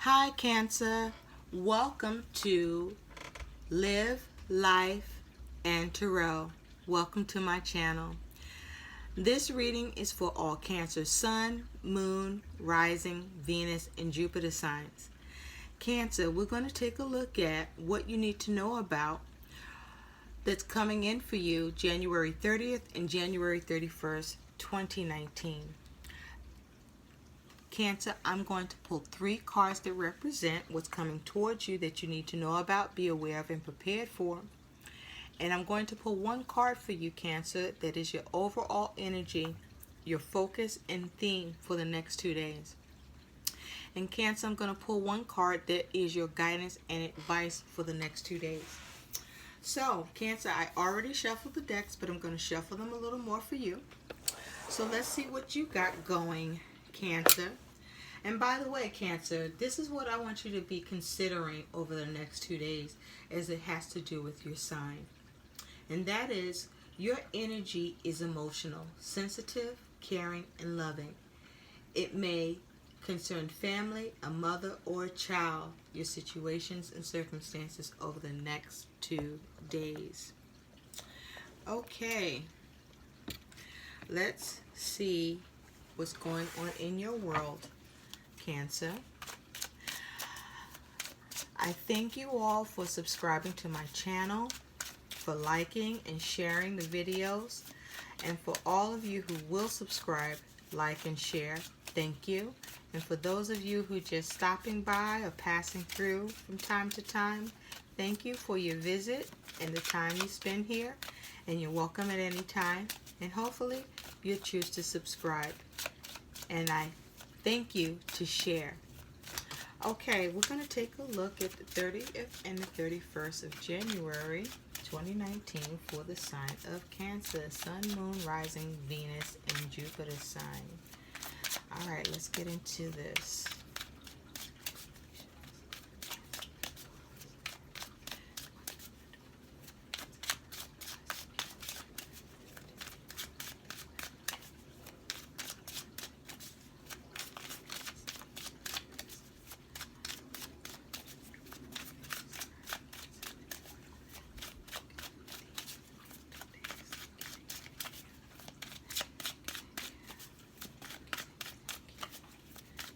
Hi, Cancer. Welcome to Live, Life, and Tarot. Welcome to my channel. This reading is for all Cancer Sun, Moon, Rising, Venus, and Jupiter signs. Cancer, we're going to take a look at what you need to know about that's coming in for you January 30th and January 31st, 2019. Cancer, I'm going to pull 3 cards that represent what's coming towards you that you need to know about, be aware of, and prepared for. And I'm going to pull 1 card for you, Cancer, that is your overall energy, your focus and theme for the next 2 days. And Cancer, I'm going to pull 1 card that is your guidance and advice for the next 2 days. So, Cancer, I already shuffled the decks, but I'm going to shuffle them a little more for you. So let's see what you got going, Cancer. And by the way, Cancer, this is what I want you to be considering over the next 2 days as it has to do with your sign. And that is, your energy is emotional, sensitive, caring, and loving. It may concern family, a mother, or a child, your situations and circumstances over the next 2 days. Okay, let's see what's going on in your world, Cancer. I thank you all for subscribing to my channel, for liking and sharing the videos, and for all of you who will subscribe, like, and share, thank you. And for those of you who just stopping by or passing through from time to time, thank you for your visit and the time you spend here, and you're welcome at any time, and hopefully you'll choose to subscribe. And I thank you to share. Okay, we're going to take a look at the 30th and the 31st of January 2019 for the sign of Cancer, Sun, Moon, Rising, Venus, and Jupiter sign. All right, let's get into this.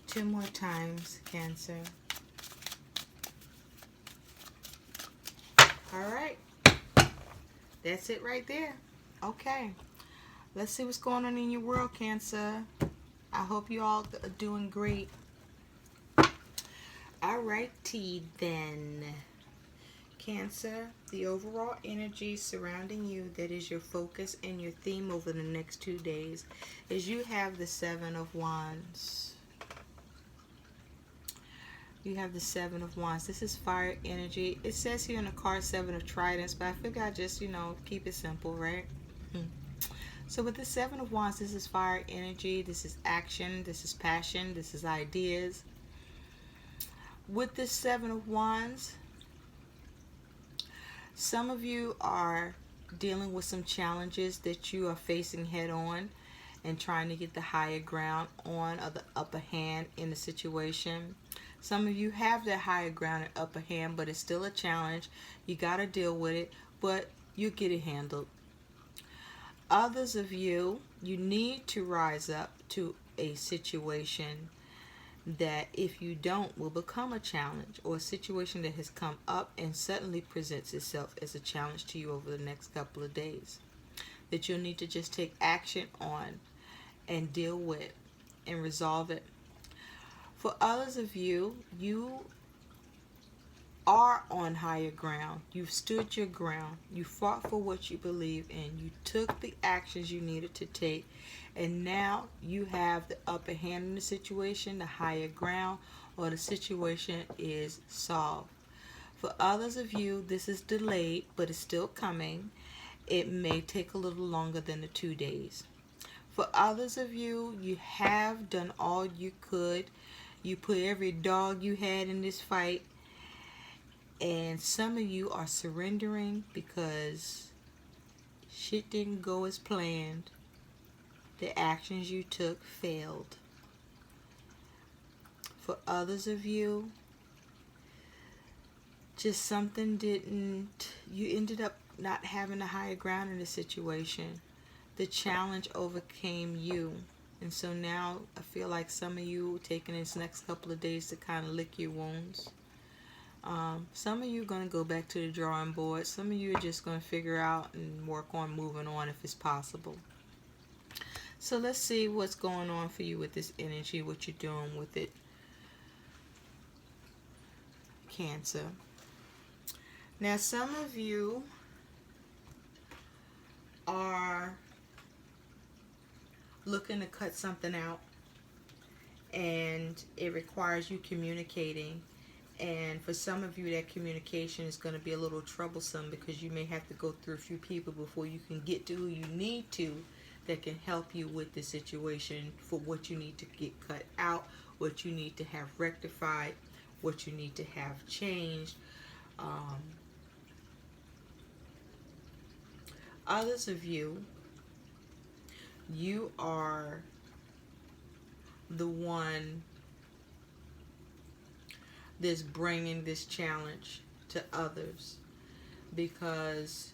Two more times, Cancer. All right. That's it right there. Okay. Let's see what's going on in your world, Cancer. I hope you all are doing great. Alrighty then. Cancer, the overall energy surrounding you that is your focus and your theme over the next 2 days is you have the 7 of Wands. You have the 7 of Wands. This is fire energy. It says here in the card 7 of Tridents, but I figure I just, keep it simple, right? So with the 7 of Wands, this is fire energy. This is action. This is passion. This is ideas. With this 7 of Wands, some of you are dealing with some challenges that you are facing head on and trying to get the higher ground on or the upper hand in the situation. Some of you have that higher ground and upper hand, but it's still a challenge. You got to deal with it, but you get it handled. Others of you, you need to rise up to a situation that if you don't will become a challenge, or a situation that has come up and suddenly presents itself as a challenge to you over the next couple of days, that you'll need to just take action on and deal with and resolve it. For others of you, you are on higher ground. You've stood your ground. You fought for what you believe in. You took the actions you needed to take. And now you have the upper hand in the situation, the higher ground, or the situation is solved. For others of you, this is delayed, but it's still coming. It may take a little longer than the 2 days. For others of you, you have done all you could. You put every dog you had in this fight. And some of you are surrendering because shit didn't go as planned. The actions you took failed. For others of you, just something didn't, you ended up not having a higher ground in the situation. The challenge overcame you. And so now I feel like some of you taking this next couple of days to kind of lick your wounds. Some of you are going to go back to the drawing board. Some of you are just going to figure out and work on moving on if it's possible. So let's see what's going on for you with this energy, what you're doing with it. Cancer. Now some of you are looking to cut something out, and it requires you communicating. And for some of you, that communication is going to be a little troublesome because you may have to go through a few people before you can get to who you need to that can help you with the situation for what you need to get cut out, what you need to have rectified, what you need to have changed. Others of you, you are the one that's bringing this challenge to others, because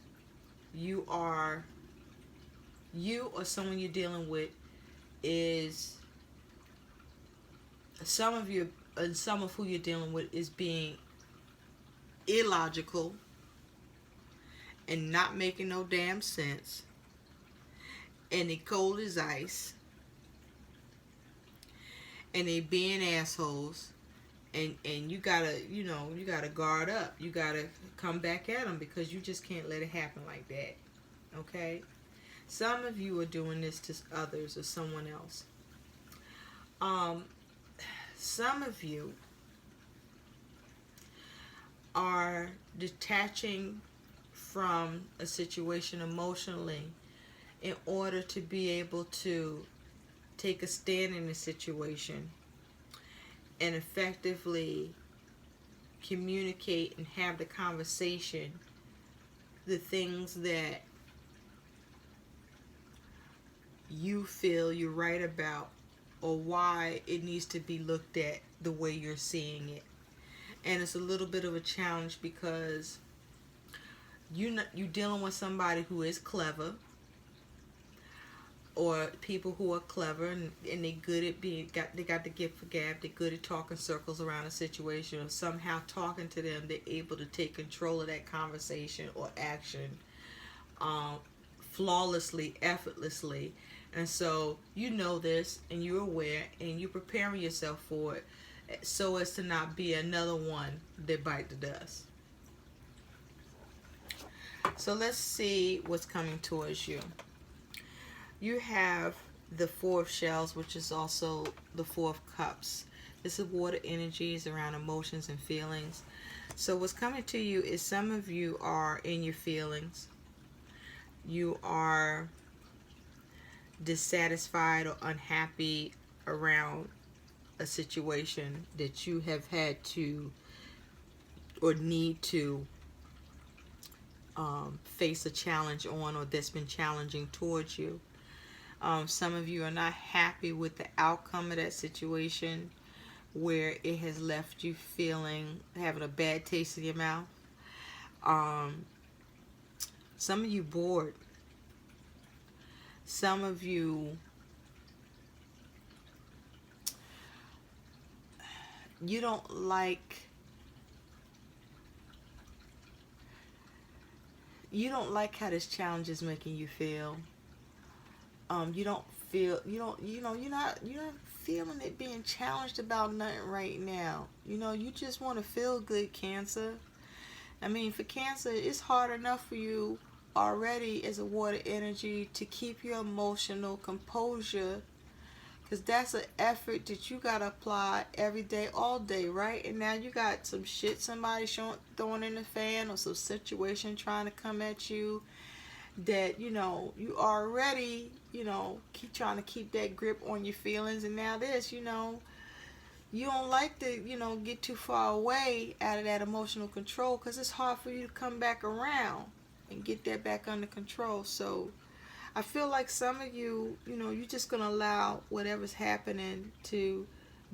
you or someone you're dealing with is, some of you and some of who you're dealing with is being illogical and not making no damn sense, and they cold as ice, and they being assholes, and you gotta, you gotta guard up. You gotta come back at them because you just can't let it happen like that. Okay? Some of you are doing this to others or someone else. Some of you are detaching from a situation emotionally in order to be able to take a stand in a situation and effectively communicate and have the conversation, the things that you feel you're right about, or why it needs to be looked at the way you're seeing it. And it's a little bit of a challenge because you're dealing with somebody who is clever, or people who are clever and they good at they got the gift for gab. They're good at talking circles around a situation, or somehow talking to them, they're able to take control of that conversation or action flawlessly, effortlessly. And so you know this, and you're aware, and you're preparing yourself for it, so as to not be another one that bite the dust. So let's see what's coming towards you. You have the Four of Shells, which is also the Four of Cups. This is water energies around emotions and feelings. So what's coming to you is some of you are in your feelings. You are dissatisfied or unhappy around a situation that you have had to or need to face a challenge on, or that's been challenging towards you. Some of you are not happy with the outcome of that situation, where it has left you having a bad taste in your mouth. Some of you bored. Some of you, you don't like how this challenge is making you feel. You don't feel, you're not feeling it being challenged about nothing right now. You just want to feel good, Cancer. I mean, for Cancer, it's hard enough for you already as a water energy to keep your emotional composure, because that's an effort that you got to apply every day, all day, right? And now you got some shit somebody throwing in the fan, or some situation trying to come at you, that you already keep trying to keep that grip on your feelings. And now this, you don't like to get too far away out of that emotional control, because it's hard for you to come back around and get that back under control. So I feel like some of you, you're just going to allow whatever's happening to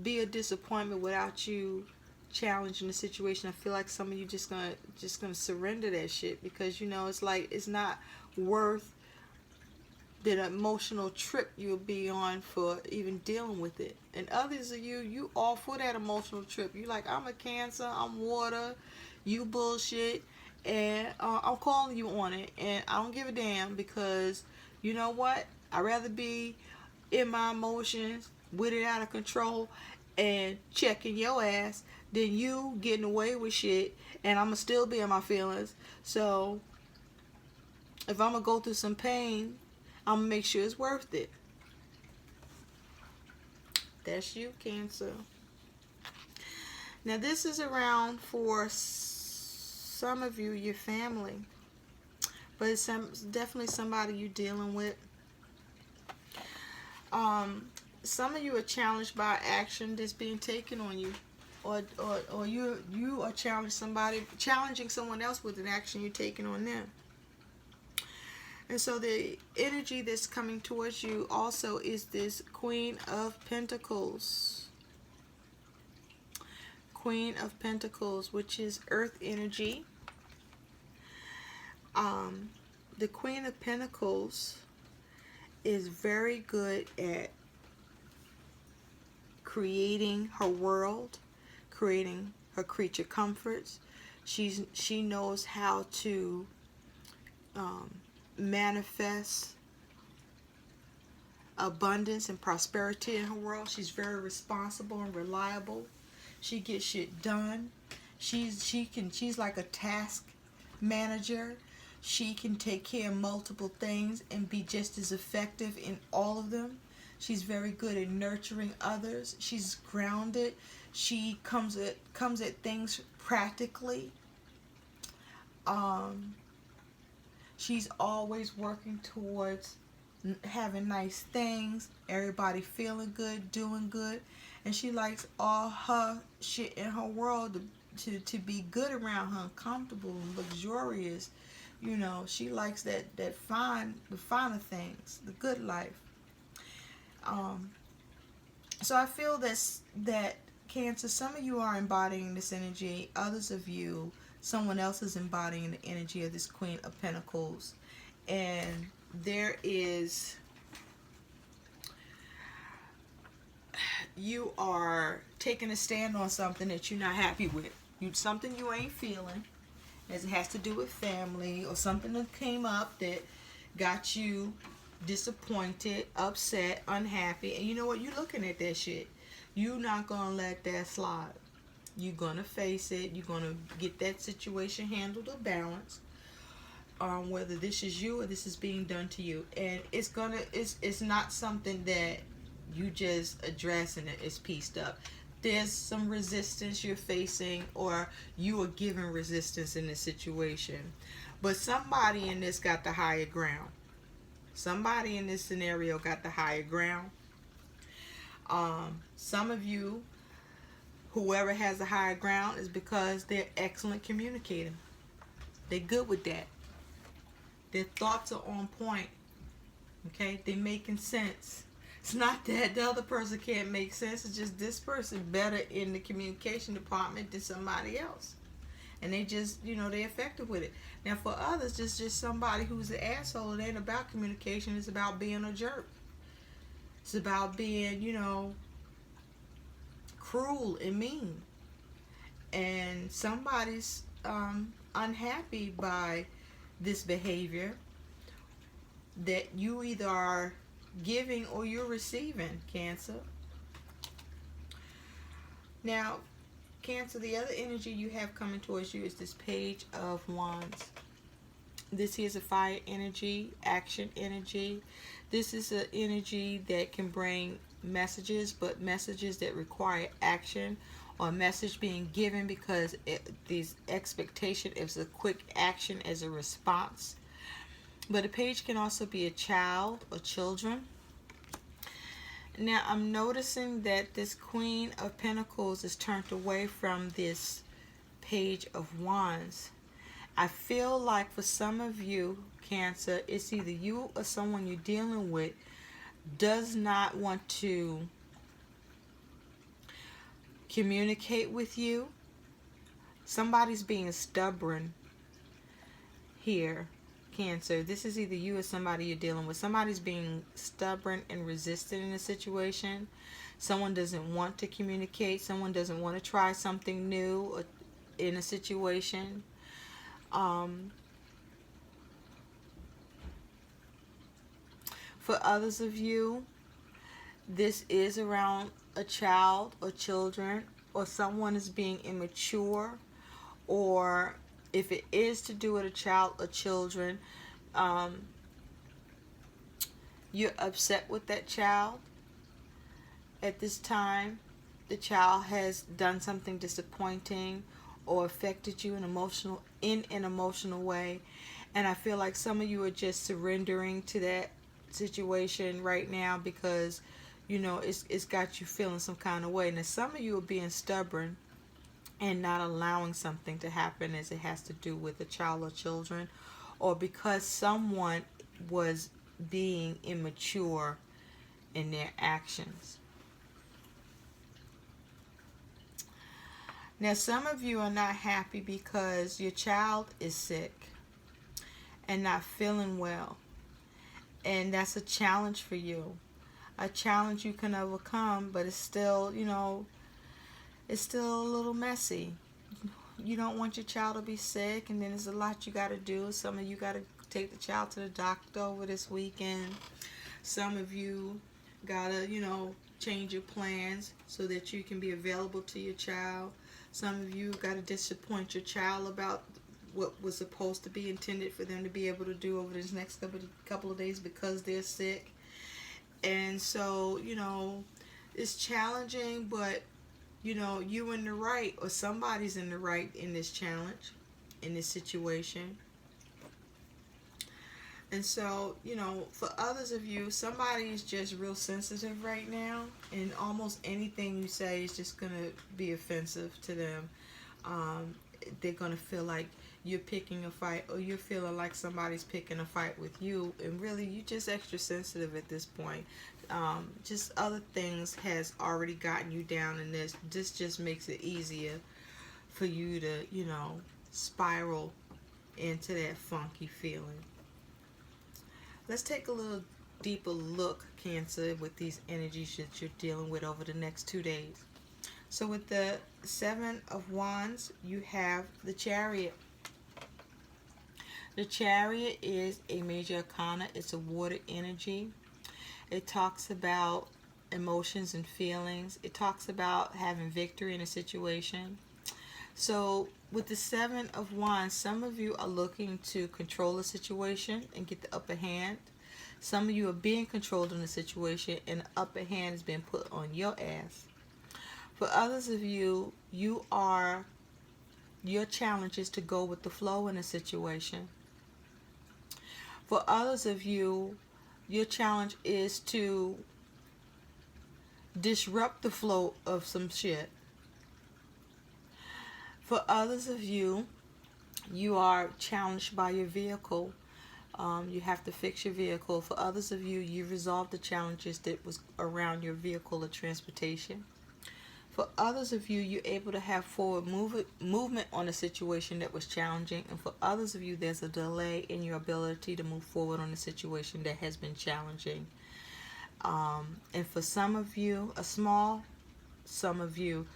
be a disappointment without you challenging the situation. I feel like some of you just gonna surrender that shit, because you know it's like it's not worth the emotional trip you'll be on for even dealing with it. And others of you all for that emotional trip. You like, I'm a Cancer, I'm water, you bullshit, and I'm calling you on it, and I don't give a damn, because you know what? I'd rather be in my emotions with it out of control and checking your ass than you getting away with shit, and I'ma still be in my feelings. So if I'm gonna go through some pain, I'm gonna make sure it's worth it. That's you, Cancer. Now this is around for some of you, your family, but it's definitely somebody you're dealing with. Some of you are challenged by action that's being taken on you, or you are challenging someone else with an action you're taking on them. And so the energy that's coming towards you also is this Queen of Pentacles. Queen of Pentacles, which is earth energy. The Queen of Pentacles is very good at creating her world, creating her creature comforts. She knows how to manifest abundance and prosperity in her world. She's very responsible and reliable. She gets shit done. She's like a task manager. She can take care of multiple things and be just as effective in all of them. She's very good at nurturing others. She's grounded. She comes at things practically. She's always working towards having nice things, everybody feeling good, doing good, and she likes all her shit in her world to be good around her, comfortable and luxurious. You know, she likes the finer things, the good life. So I feel that Cancer, some of you are embodying this energy. Others of you, someone else is embodying the energy of this Queen of Pentacles. And there is, you are taking a stand on something that you're not happy with. Something you ain't feeling, as it has to do with family or something that came up that got you disappointed, upset, unhappy. And you know what? You're looking at that shit. You're not going to let that slide. You're going to face it. You're going to get that situation handled or balanced. Whether this is you or this is being done to you. And it's not something that you just address and it's pieced up. There's some resistance you're facing, or you are giving resistance in this situation. But somebody in this got the higher ground. Somebody in this scenario got the higher ground. Some of you, whoever has the higher ground, is because they're excellent communicating. They're good with that. Their thoughts are on point. Okay? They're making sense. It's not that the other person can't make sense. It's just this person better in the communication department than somebody else. And they just, they're effective with it. Now for others, just somebody who's an asshole. It ain't about communication. It's about being a jerk. It's about being, cruel and mean. And somebody's unhappy by this behavior that you either are giving or you're receiving, Cancer. Now, Cancer, the other energy you have coming towards you is this Page of Wands. This is a fire energy, action energy. This is an energy that can bring messages, but messages that require action, or a message being given because this expectation is a quick action as a response. But a page can also be a child or children. Now I'm noticing that this Queen of Pentacles is turned away from this Page of Wands. I feel like for some of you, Cancer, it's either you or someone you're dealing with does not want to communicate with you. Somebody's being stubborn here, Cancer. This is either you or somebody you're dealing with. Somebody's being stubborn and resistant in a situation. Someone doesn't want to communicate. Someone doesn't want to try something new in a situation. For others of you, this is around a child or children, or someone is being immature, or if it is to do with a child or children, you're upset with that child. At this time, the child has done something disappointing or affected you in an emotional way, and I feel like some of you are just surrendering to that situation right now because it's got you feeling some kind of way. Now some of you are being stubborn and not allowing something to happen as it has to do with a child or children, or because someone was being immature in their actions. Now some of you are not happy because your child is sick and not feeling well, and that's a challenge for you, a challenge you can overcome, but it's still it's still a little messy. You don't want your child to be sick, and then there's a lot you got to do. Some of you got to take the child to the doctor over this weekend. Some of you got to change your plans so that you can be available to your child. Some of you got to disappoint your child about what was supposed to be intended for them to be able to do over this next couple of days because they're sick. And so, it's challenging, but, you're in the right, or somebody's in the right in this challenge, in this situation. And so, for others of you, somebody is just real sensitive right now, and almost anything you say is just going to be offensive to them. They're going to feel like you're picking a fight, or you're feeling like somebody's picking a fight with you, and really you're just extra sensitive at this point. Just other things has already gotten you down, and this just makes it easier for you to spiral into that funky feeling. Let's take a little deeper look, Cancer, with these energies that you're dealing with over the next 2 days. So with the Seven of Wands, you have the Chariot. The Chariot is a major arcana. It's a water energy. It talks about emotions and feelings. It talks about having victory in a situation. So with the Seven of Wands, some of you are looking to control the situation and get the upper hand. Some of you are being controlled in the situation, and the upper hand has been put on your ass. For others of you, your challenge is to go with the flow in a situation. For others of you, your challenge is to disrupt the flow of some shit. For others of you, you are challenged by your vehicle. You have to fix your vehicle. For others of you, you resolved the challenges that was around your vehicle or transportation. For others of you, you're able to have forward movement on a situation that was challenging. And for others of you, there's a delay in your ability to move forward on a situation that has been challenging. And for some of you, some of you,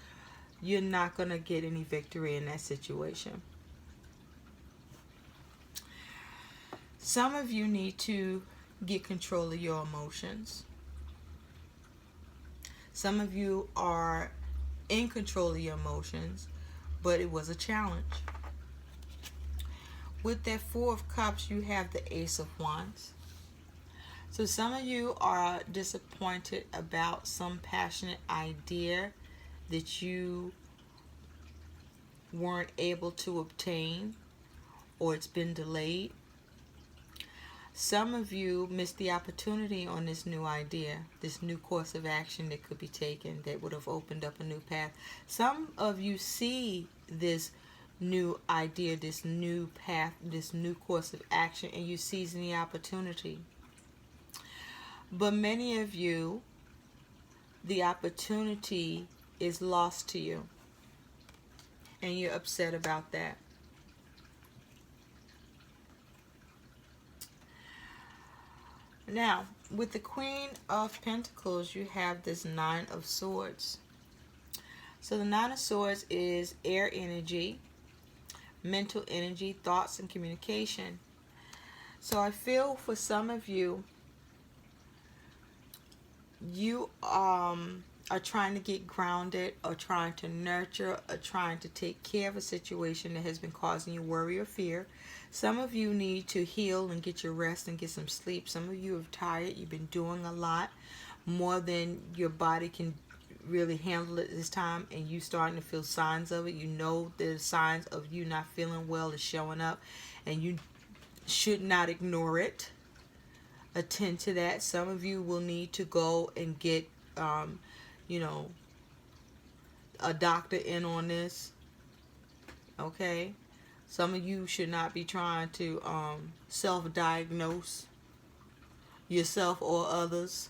you're not going to get any victory in that situation. Some of you need to get control of your emotions. Some of you are in control of your emotions, but it was a challenge. With that Four of Cups, you have the Ace of Wands. So some of you are disappointed about some passionate idea that you weren't able to obtain, or it's been delayed. Some of you missed the opportunity on this new idea, this new course of action that could be taken that would have opened up a new path. Some of you see this new idea, this new path, this new course of action, and you seizing the opportunity. But many of you, the opportunity is lost to you, and you're upset about that. Now, with the Queen of Pentacles, you have this Nine of Swords. So the Nine of Swords is air energy, mental energy, thoughts, and communication. So I feel for some of you, you are trying to get grounded, or trying to nurture, or trying to take care of a situation that has been causing you worry or fear. Some of you need to heal and get your rest and get some sleep. Some of you are tired. You've been doing a lot, more than your body can really handle at this time, and you starting to feel signs of it. You know there's signs of you not feeling well is showing up, and you should not ignore it. Attend to that. Some of you will need to go and get you know, a doctor in on this. Okay, some of you should not be trying to self-diagnose yourself or others.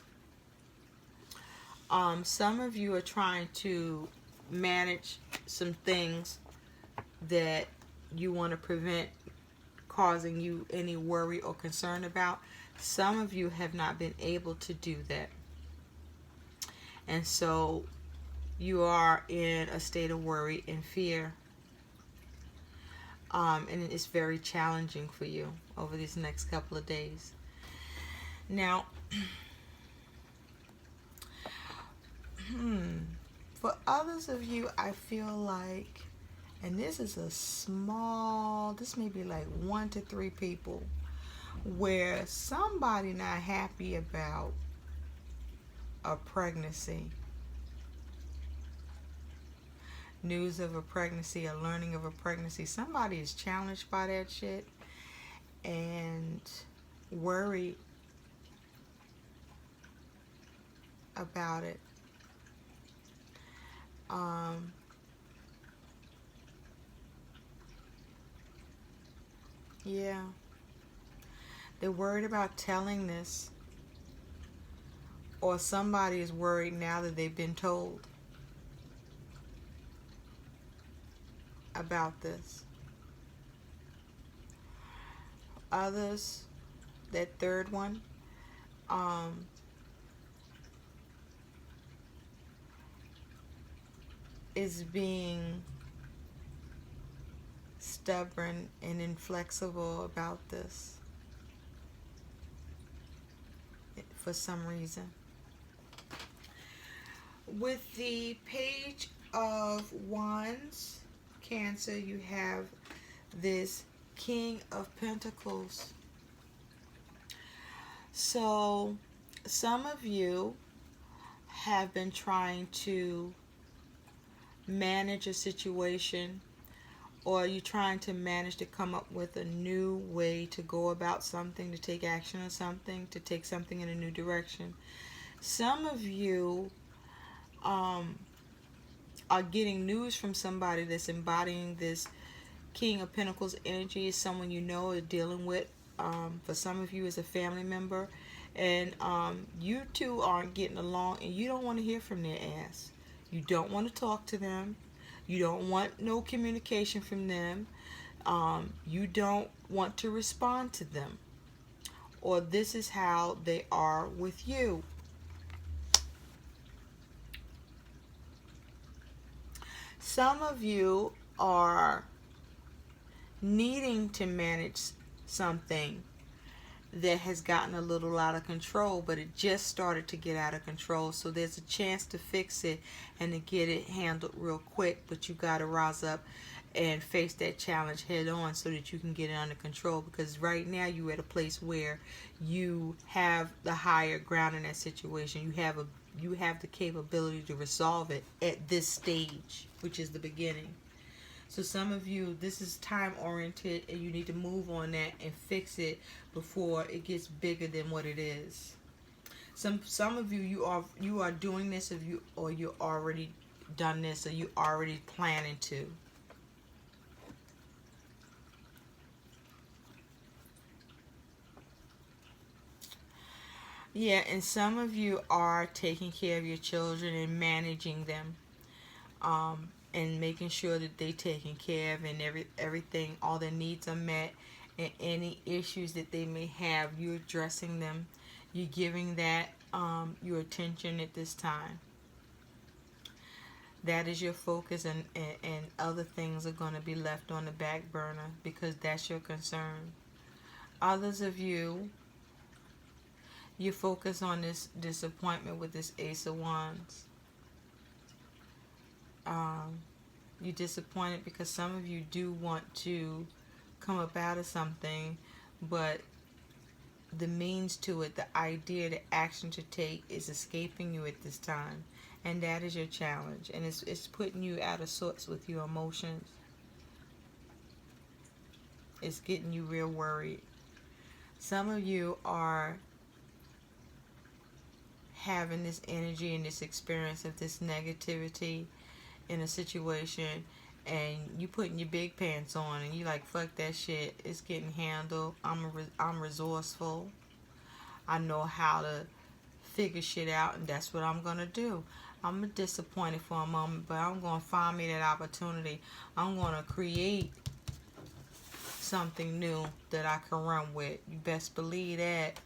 Some of you are trying to manage some things that you want to prevent causing you any worry or concern about. Some of you have not been able to do that, and so you are in a state of worry and fear, and it's very challenging for you over these next couple of days. Now, for others of you, I feel like, and this is a small, this may be like 1 to 3 people, where somebody not happy about a pregnancy, news of a pregnancy, a learning of a pregnancy. Somebody is challenged by that shit and worried about it. Yeah, they're worried about telling this, or somebody is worried now that they've been told about this. Others, that third one, is being stubborn and inflexible about this for some reason. With the Page of Wands, Cancer, you have this King of Pentacles. So some of you have been trying to manage a situation, or you're trying to manage to come up with a new way to go about something, to take action on something, to take something in a new direction. Some of you are getting news from somebody that's embodying this King of Pentacles energy. Is someone you know or dealing with. For some of you, is a family member, and you two aren't getting along, and you don't want to hear from their ass. You don't want to talk to them. You don't want no communication from them. You don't want to respond to them. Or this is how they are with you. Some of you are needing to manage something that has gotten a little out of control, but it just started to get out of control. So there's a chance to fix it and to get it handled real quick, but you got to rise up and face that challenge head on so that you can get it under control, because right now you're at a place where you have the higher ground in that situation. You have the capability to resolve it at this stage, which is the beginning. So some of you, this is time oriented, and you need to move on that and fix it before it gets bigger than what it is. Some of you, you are doing this, or you already done this, or you already planning to. Yeah, and some of you are taking care of your children and managing them. and making sure that they taken care of and everything, all their needs are met, and any issues that they may have, you're addressing them. You're giving that your attention at this time. That is your focus, and other things are going to be left on the back burner because that's your concern. Others of you, you focus on this disappointment with this Ace of Wands. Um, you're disappointed because some of you do want to come up out of something, but the means to it, the idea, the action to take is escaping you at this time. And that is your challenge. And it's putting you out of sorts with your emotions. It's getting you real worried. Some of you are having this energy and this experience of this negativity in a situation, and you putting your big pants on and you like, fuck that shit, it's getting handled. I'm resourceful. I know how to figure shit out, and that's what I'm gonna do. I'm disappointed for a moment, but I'm gonna find me that opportunity. I'm gonna create something new that I can run with. You best believe that,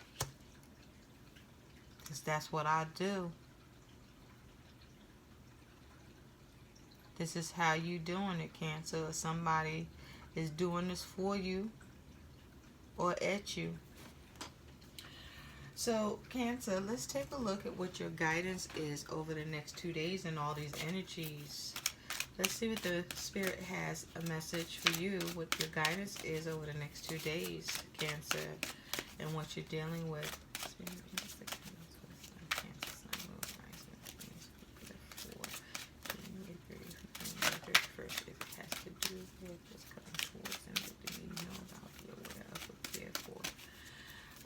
because that's what I do. This is how you doing it, Cancer. Somebody is doing this for you or at you. So, Cancer, let's take a look at what your guidance is over the next 2 days and all these energies. Let's see what the Spirit has a message for you, what your guidance is over the next 2 days, Cancer, and what you're dealing with.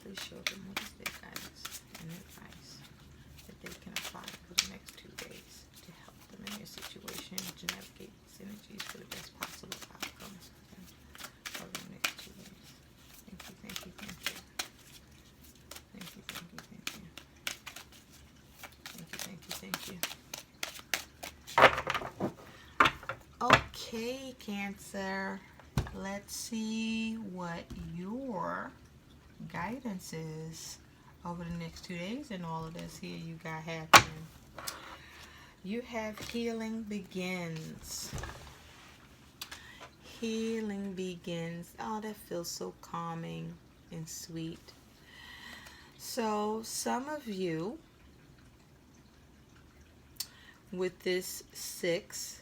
Please show them what is their guidance and advice that they can apply for the next 2 days to help them in their situation to navigate these energies for the best possible outcomes for them over the next 2 days. Thank you, thank you, thank you. Thank you, thank you, thank you. Thank you, thank you, thank you. Okay, Cancer. Let's see what your guidance is over the next 2 days and all of this here you got happening. You have healing begins. Healing begins. Oh, that feels so calming and sweet. So some of you with this 6,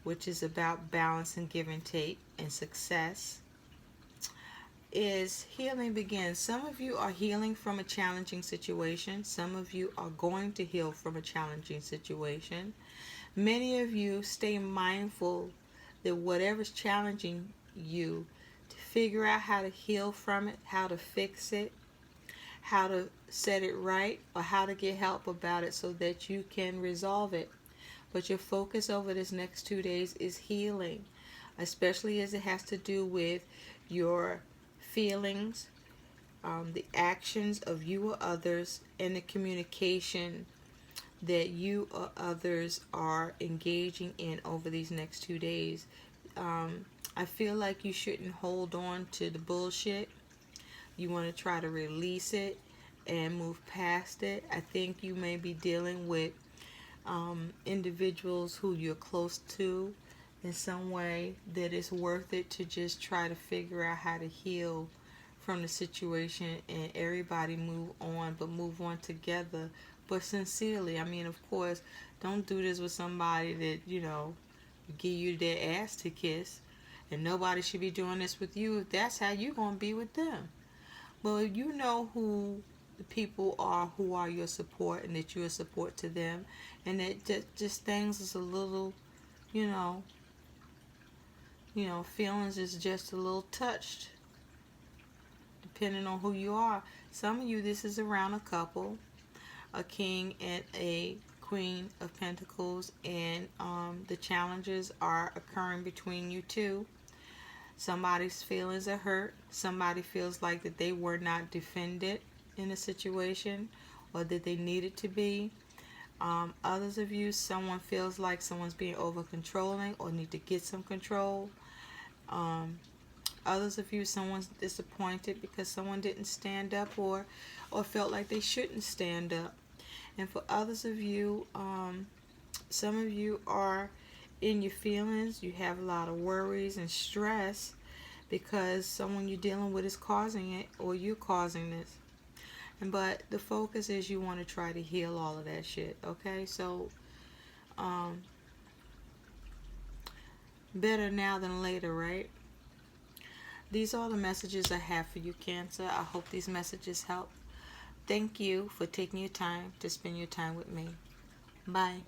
which is about balance and give and take and success, is healing begins. Some of you are healing from a challenging situation. Some of you are going to heal from a challenging situation. Many of you stay mindful that whatever's challenging you, to figure out how to heal from it, how to fix it, how to set it right, or how to get help about it so that you can resolve it. But your focus over this next 2 days is healing, especially as it has to do with your feelings, the actions of you or others, and the communication that you or others are engaging in over these next 2 days. I feel like you shouldn't hold on to the bullshit. You want to try to release it and move past it. I think you may be dealing with individuals who you're close to in some way, that it's worth it to just try to figure out how to heal from the situation and everybody move on, but move on together, but sincerely. I mean, of course, don't do this with somebody that, give you their ass to kiss, and nobody should be doing this with you if that's how you're going to be with them. Well, if you know who the people are who are your support, and that you're a support to them, and that just things is a little, feelings is just a little touched, depending on who you are. Some of you, this is around a couple, a king and a queen of pentacles, and the challenges are occurring between you two. Somebody's feelings are hurt. Somebody feels like that they were not defended in a situation, or that they needed to be. Others of you, someone feels like someone's being over controlling or need to get some control. Others of you, someone's disappointed because someone didn't stand up or felt like they shouldn't stand up. And for others of you, some of you are in your feelings. You have a lot of worries and stress because someone you're dealing with is causing it, or you're causing this. But the focus is you want to try to heal all of that shit. Okay, so better now than later, right? These are the messages I have for you, Cancer. I hope these messages help. Thank you for taking your time to spend your time with me. Bye.